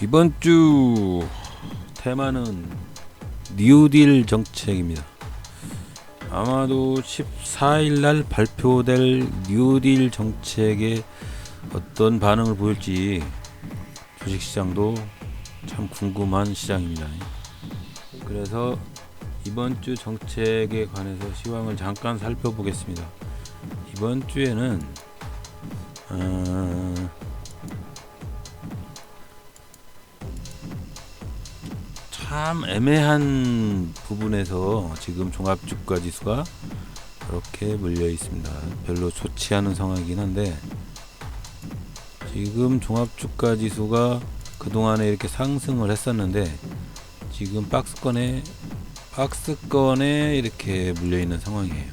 이번 주 테마는 뉴딜 정책입니다. 아마도 14일 날 발표될 뉴딜 정책에 어떤 반응을 보일지 주식시장도 참 궁금한 시장입니다. 그래서 이번 주 정책에 관해서 시황을 잠깐 살펴보겠습니다. 이번 주에는 참 애매한 부분에서 지금 종합주가지수가 이렇게 몰려 있습니다. 별로 좋지 않은 상황이긴 한데, 지금 종합주가지수가 그동안에 이렇게 상승을 했었는데 지금 박스권에 이렇게 물려 있는 상황이에요.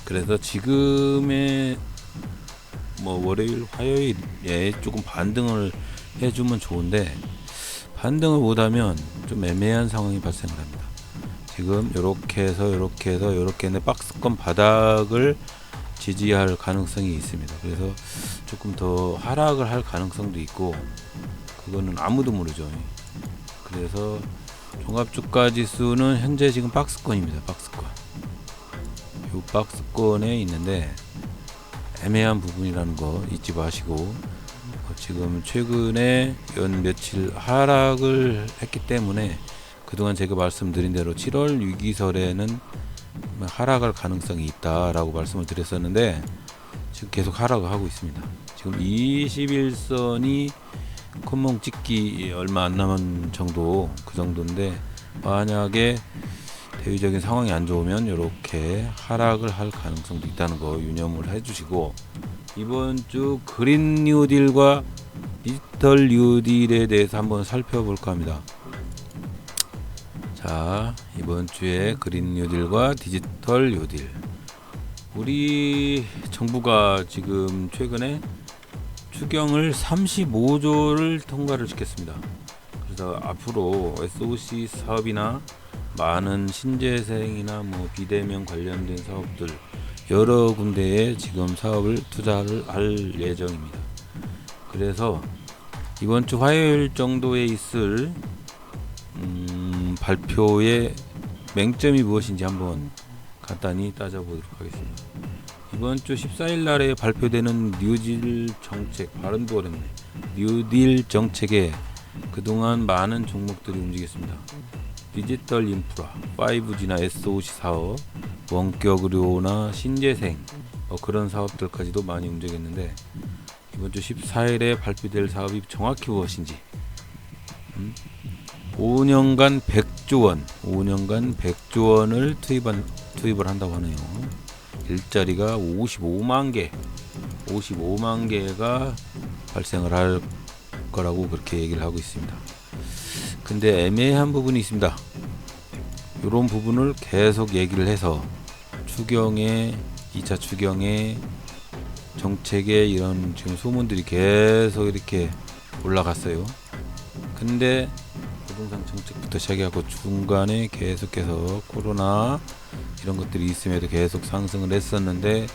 그래서 지금의 월요일, 화요일에 조금 반등을 해주면 좋은데, 반등을 못하면 좀 애매한 상황이 발생을 합니다. 지금 이렇게 해서 했는데 박스권 바닥을 지지할 가능성이 있습니다. 그래서 조금 더 하락을 할 가능성도 있고, 그거는 아무도 모르죠. 그래서 종합주가지수는 현재 지금 박스권입니다. 이 박스권에 있는데 애매한 부분이라는 거 잊지 마시고, 지금 최근에 연 며칠 하락을 했기 때문에 그동안 제가 말씀드린 대로 7월 위기설에는 하락할 가능성이 있다라고 말씀을 드렸었는데, 지금 계속 하락을 하고 있습니다. 지금 21선이 콧멍 찍기 얼마 안 남은 정도, 그 정도인데, 만약에 대외적인 상황이 안 좋으면 이렇게 하락을 할 가능성도 있다는 거 유념을 해주시고, 이번 주 그린 뉴딜과 디지털 뉴딜에 대해서 한번 살펴볼까 합니다. 자, 이번 주에 그린 뉴딜과 디지털 뉴딜, 우리 정부가 지금 최근에 추경을 35조를 통과를 시켰습니다. 그래서 앞으로 SOC 사업이나 많은 신재생이나 비대면 관련된 사업들 여러 군데에 지금 사업을 투자를 할 예정입니다. 그래서 이번 주 화요일 정도에 있을 발표의 맹점이 무엇인지 한번 간단히 따져보도록 하겠습니다. 이번 주 14일 날에 발표되는 뉴딜 정책, 발음도 어렵네. 뉴딜 정책에 그동안 많은 종목들이 움직였습니다. 디지털 인프라, 5G나 SOC 사업, 원격 의료나 신재생, 그런 사업들까지도 많이 움직였는데, 이번 주 14일에 발표될 사업이 정확히 무엇인지, 5년간 100조 원을 투입을 한다고 하네요. 일자리가 55만 개가 발생을 할 거라고 그렇게 얘기를 하고 있습니다. 근데 애매한 부분이 있습니다. 이런 부분을 계속 얘기를 해서 2차 추경에 정책에 이런 지금 소문들이 계속 이렇게 올라갔어요. 근데 부동산 정책부터 시작해서 중간에 계속해서 코로나 이런 것들이 있음에도 계속 상승을 했었는데,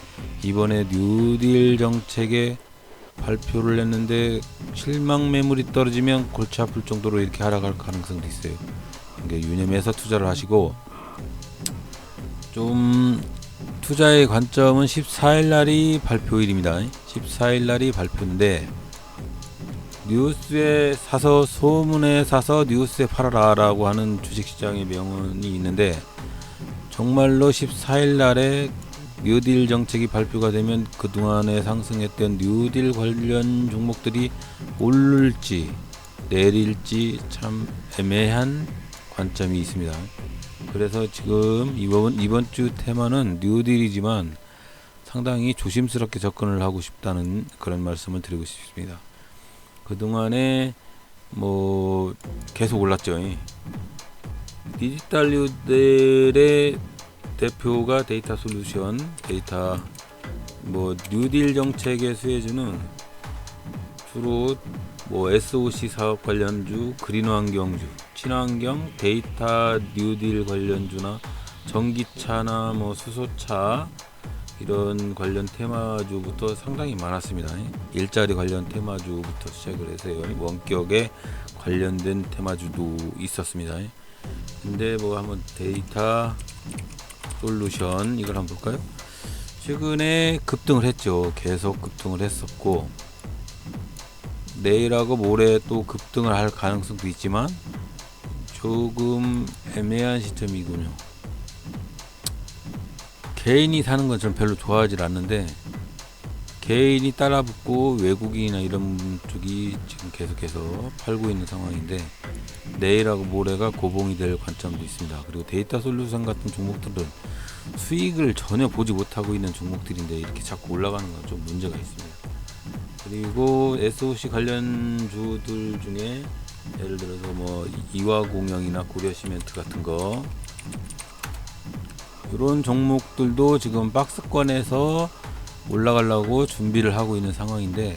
이번에 뉴딜 정책에 발표를 했는데 실망 매물이 떨어지면 골치 아플 정도로 이렇게 하락할 가능성도 있어요. 그러니까 유념해서 투자를 하시고, 좀 투자의 관점은 14일 날이 발표일입니다. 14일 날이 발표인데, 뉴스에 사서, 소문에 사서 뉴스에 팔아라 라고 하는 주식시장의 명언이 있는데, 정말로 14일 날에 뉴딜 정책이 발표가 되면 그동안에 상승했던 뉴딜 관련 종목들이 오를지 내릴지 참 애매한 관점이 있습니다. 그래서 지금 이번 주 테마는 뉴딜이지만 상당히 조심스럽게 접근을 하고 싶다는 그런 말씀을 드리고 싶습니다. 그동안에 계속 올랐죠. 디지털 뉴딜의 대표가 데이터 솔루션, 뉴딜 정책의 수혜주는 주로 SOC 사업 관련주, 그린 환경주, 친환경, 데이터 뉴딜 관련주나 전기차나 수소차, 이런 관련 테마주부터 상당히 많았습니다. 일자리 관련 테마주부터 시작을 해서요. 원격에 관련된 테마주도 있었습니다. 근데 뭐 한번 데이터 솔루션 이걸 한번 볼까요? 최근에 급등을 했죠. 계속 급등을 했었고 내일하고 모레 또 급등을 할 가능성도 있지만 조금 애매한 시점이군요. 개인이 사는 건 전 별로 좋아하지 않는데 개인이 따라붙고 외국인이나 이런 쪽이 지금 계속해서 팔고 있는 상황인데 내일하고 모레가 고봉이 될 관점도 있습니다. 그리고 데이터 솔루션 같은 종목들은 수익을 전혀 보지 못하고 있는 종목들인데 이렇게 자꾸 올라가는 건 좀 문제가 있습니다. 그리고 SOC 관련 주들 중에 예를 들어서 뭐 이화공영이나 고려시멘트 같은 거 이런 종목들도 지금 박스권에서 올라가려고 준비를 하고 있는 상황인데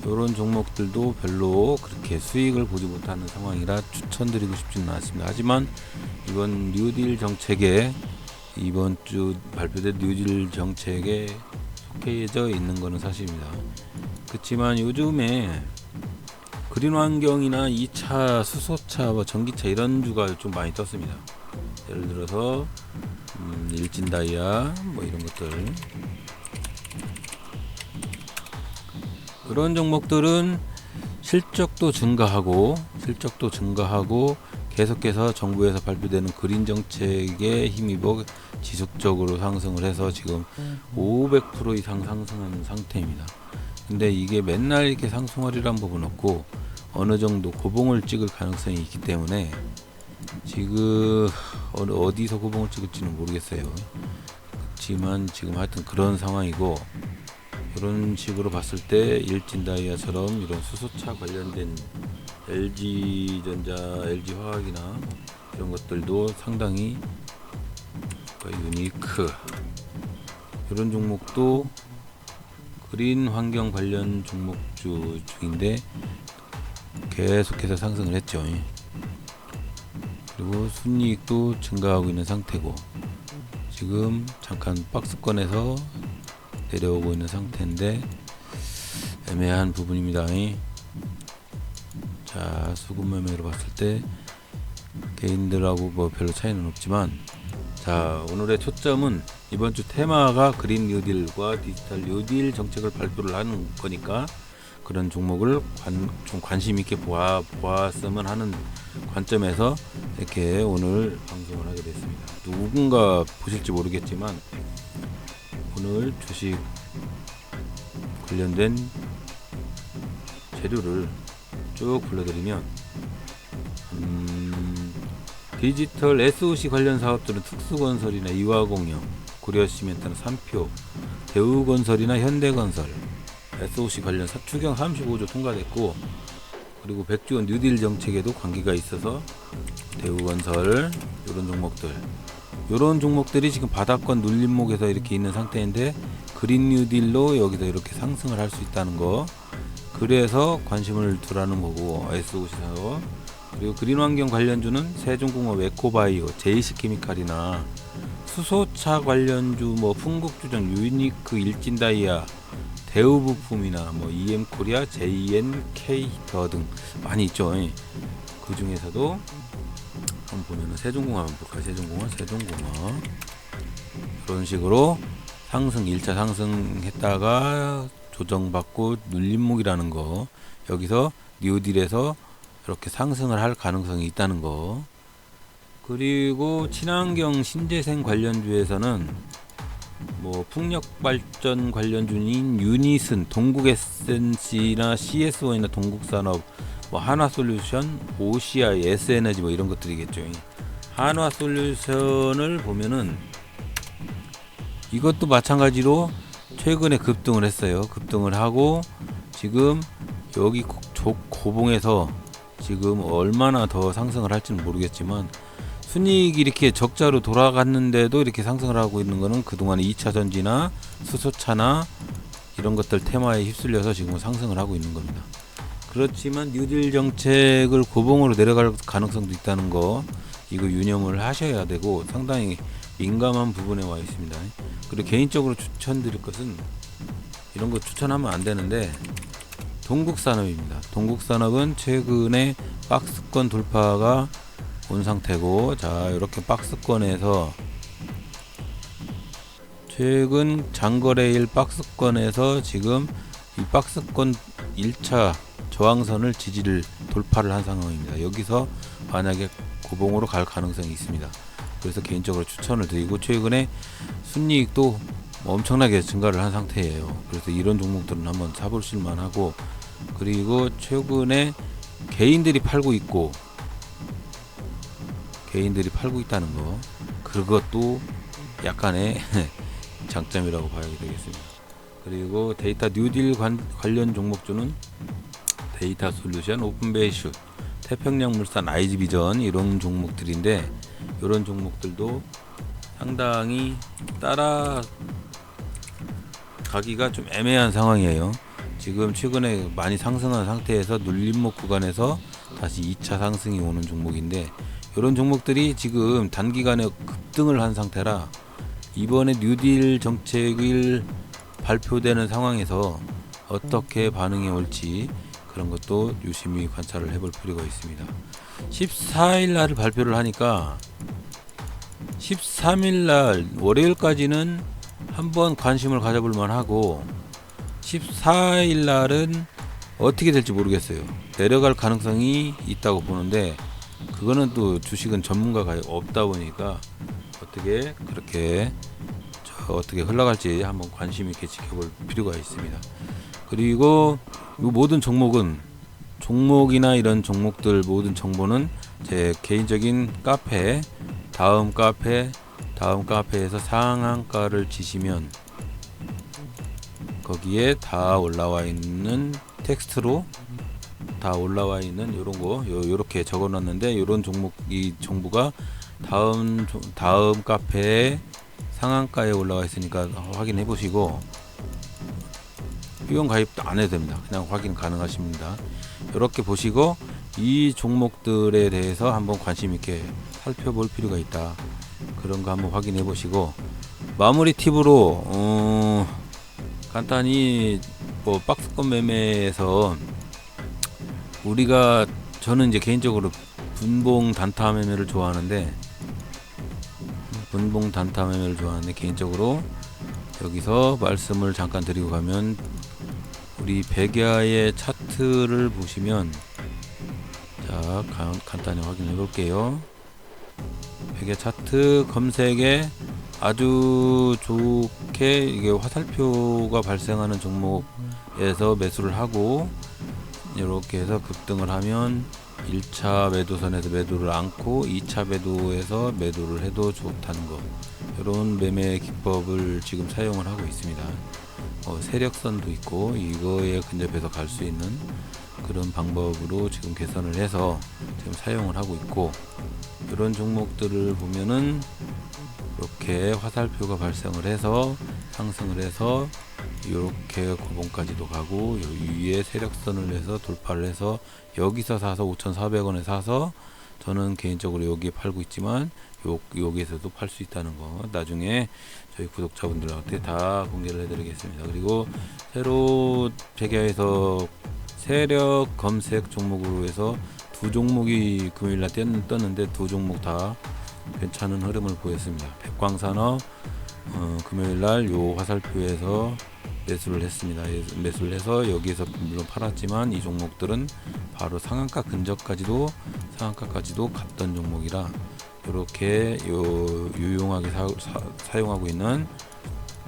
이런 종목들도 별로 그렇게 수익을 보지 못하는 상황이라 추천드리고 싶지는 않습니다. 하지만 이번 뉴딜 정책에 이번 주 발표된 뉴딜 정책에 속해져 있는 것은 사실입니다. 그렇지만 요즘에 그린 환경이나 2차 수소차, 뭐 전기차 이런 주가 좀 많이 떴습니다. 예를 들어서 일진다이아 뭐 이런 것들 그런 종목들은 실적도 증가하고 계속해서 정부에서 발표되는 그린 정책에 힘입어 지속적으로 상승을 해서 지금 500% 이상 상승한 상태입니다. 근데 이게 맨날 이렇게 상승하리란 법은 없고 어느 정도 고봉을 찍을 가능성이 있기 때문에 지금 어디서 고봉을 찍을지는 모르겠어요. 그렇지만 지금 하여튼 그런 상황이고 이런 식으로 봤을 때 일진다이아처럼 이런 수소차 관련된 LG전자, LG화학이나 이런 것들도 상당히 유니크 이런 종목도 그린 환경 관련 종목주 중인데 계속해서 상승을 했죠. 그리고 순이익도 증가하고 있는 상태고 지금 잠깐 박스권에서 내려오고 있는 상태인데 애매한 부분입니다. 자, 수급 매매로 봤을 때 개인들하고 뭐 별로 차이는 없지만 자, 오늘의 초점은 이번 주 테마가 그린 뉴딜과 디지털 뉴딜 정책을 발표를 하는 거니까 그런 종목을 좀 관심 있게 보았으면 하는 관점에서 이렇게 오늘 방송을 하게 됐습니다. 누군가 보실지 모르겠지만 오늘 주식 관련된 재료를 쭉 불러드리면 디지털 SOC 관련 사업들은 특수건설이나 이화공영, 고려시멘트나 삼표, 대우건설이나 현대건설 SOC 관련 추경 35조 통과됐고 그리고 백주원 뉴딜 정책에도 관계가 있어서 대우건설 이런 종목들이 지금 바닥권 눌림목에서 이렇게 있는 상태인데 그린 뉴딜로 여기서 이렇게 상승을 할 수 있다는 거 그래서 관심을 두라는 거고 SOC 사업 그리고 그린 환경 관련주는 세종공업 에코바이오, 제이스케미칼이나 수소차 관련주 뭐 풍국주전 유니크 일진다이아 대우부품이나 뭐 EM코리아, JNK 등 많이 있죠. 그 중에서도 한번 보면은 세종공업 한번 볼까요? 세종공업 그런 식으로 상승 1차 상승했다가 조정받고 눌림목이라는 거 여기서 뉴딜에서 이렇게 상승을 할 가능성이 있다는 거 그리고 친환경 신재생 관련주에서는 뭐 풍력발전 관련주인 유니슨, 동국에센시나 CS원이나 동국산업, 뭐 한화솔루션, OCI, S에너지 뭐 이런 것들이겠죠. 한화솔루션을 보면은 이것도 마찬가지로 최근에 급등을 했어요. 급등을 하고 지금 여기 고봉에서 지금 얼마나 더 상승을 할지는 모르겠지만 순이익이 이렇게 적자로 돌아갔는데도 이렇게 상승을 하고 있는 거는 그동안 2차 전지나 수소차나 이런 것들 테마에 휩쓸려서 지금 상승을 하고 있는 겁니다. 그렇지만 뉴딜 정책을 고봉으로 내려갈 가능성도 있다는 거 이거 유념을 하셔야 되고 상당히 민감한 부분에 와 있습니다. 그리고 개인적으로 추천드릴 것은 이런 거 추천하면 안 되는데 동국산업입니다. 동국산업은 최근에 박스권 돌파가 온 상태고, 자 이렇게 박스권에서 최근 장거래일 박스권에서 지금 이 박스권 1차 저항선을 지지를 돌파를 한 상황입니다. 여기서 만약에 고봉으로 갈 가능성이 있습니다. 그래서 개인적으로 추천을 드리고, 최근에 순이익도 엄청나게 증가를 한 상태예요. 그래서 이런 종목들은 한번 사보실 만하고, 그리고 최근에 개인들이 팔고 있다는 거, 그것도 약간의 장점이라고 봐야 되겠습니다. 그리고 데이터 뉴딜 관련 종목주는 데이터 솔루션, 오픈베이슈, 태평양물산, IG비전 이런 종목들인데, 이런 종목들도 상당히 따라가기가 좀 애매한 상황이에요. 지금 최근에 많이 상승한 상태에서 눌림목 구간에서 다시 2차 상승이 오는 종목인데, 이런 종목들이 지금 단기간에 급등을 한 상태라 이번에 뉴딜 정책을 발표되는 상황에서 어떻게 반응이 올지 그런 것도 유심히 관찰을 해볼 필요가 있습니다. 14일 날 발표를 하니까 13일 날 월요일까지는 한번 관심을 가져볼 만하고, 14일 날은 어떻게 될지 모르겠어요. 내려갈 가능성이 있다고 보는데, 그거는 또 주식은 전문가가 없다 보니까 어떻게 흘러갈지 한번 관심 있게 지켜볼 필요가 있습니다. 그리고 이 모든 종목이나 이런 종목들 모든 정보는 제 개인적인 카페, 다음 카페에서 상한가를 치시면 거기에 다 올라와 있는 텍스트로 다 올라와 있는 요런 거 요렇게 적어 놨는데, 요런 이 정보가 다음 카페에 상한가에 올라와 있으니까 확인해 보시고, 회원 가입도 안 해도 됩니다. 그냥 확인 가능하십니다. 이렇게 보시고 이 종목들에 대해서 한번 관심 있게 살펴볼 필요가 있다. 그런 거 한번 확인해 보시고, 마무리 팁으로 간단히 박스권 매매에서 저는 이제 개인적으로 분봉 단타 매매를 좋아하는데 개인적으로 여기서 말씀을 잠깐 드리고 가면, 우리 백야의 차트를 보시면, 자 간단히 확인해 볼게요. 백야 차트 검색에 아주 좋게 이게 화살표가 발생하는 종목에서 매수를 하고, 이렇게 해서 급등을 하면 1차 매도선에서 매도를 않고 2차 매도에서 매도를 해도 좋다는 거, 이런 매매 기법을 지금 사용을 하고 있습니다. 세력선도 있고 이거에 근접해서 갈 수 있는 그런 방법으로 지금 개선을 해서 지금 사용을 하고 있고, 이런 종목들을 보면은 이렇게 화살표가 발생을 해서 상승을 해서 이렇게 고봉까지도 가고, 위에 세력선을 해서 돌파를 해서 여기서 사서 5,400원에 사서, 저는 개인적으로 여기에 팔고 있지만 여기에서도 팔 수 있다는 거 나중에 저희 구독자분들한테 다 공개를 해드리겠습니다. 그리고 새로 백야에서 세력 검색 종목으로 해서 두 종목이 금요일날 떴는데 두 종목 다 괜찮은 흐름을 보였습니다. 백광산업 금요일날 요 화살표에서 매수를 했습니다. 매수를 해서 여기에서 물론 팔았지만 이 종목들은 바로 상한가 근접까지도 갔던 종목이라 이렇게 유용하게 사용하고 있는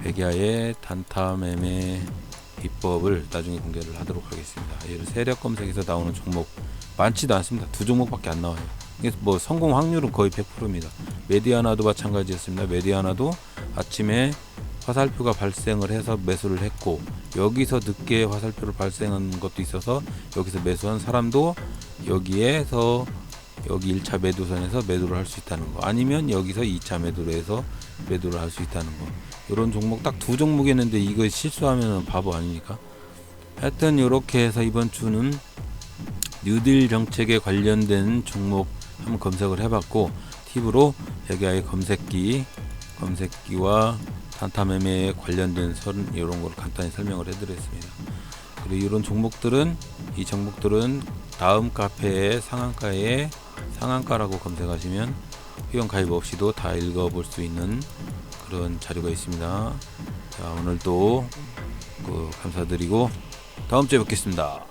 백야의 단타 매매 비법을 나중에 공개를 하도록 하겠습니다. 세력 검색에서 나오는 종목 많지도 않습니다. 두 종목밖에 안 나와요. 이게 성공 확률은 거의 100%입니다. 메디아나도 마찬가지였습니다. 메디아나도 아침에 화살표가 발생을 해서 매수를 했고, 여기서 늦게 화살표를 발생한 것도 있어서 여기서 매수한 사람도 여기에서 여기 1차 매도선에서 매도를 할 수 있다는 거, 아니면 여기서 2차 매도를 해서 매도를 할 수 있다는 거, 이런 종목 딱 두 종목이었는데 이거 실수하면 바보 아닙니까? 하여튼 이렇게 해서 이번 주는 뉴딜 정책에 관련된 종목 한번 검색을 해봤고, 팁으로 백야의 검색기와 산타 매매에 관련된 이런 걸 간단히 설명을 해드렸습니다. 그리고 이런 종목들은 다음 카페의 상한가라고 검색하시면 회원 가입 없이도 다 읽어볼 수 있는 그런 자료가 있습니다. 자, 오늘도 감사드리고 다음 주에 뵙겠습니다.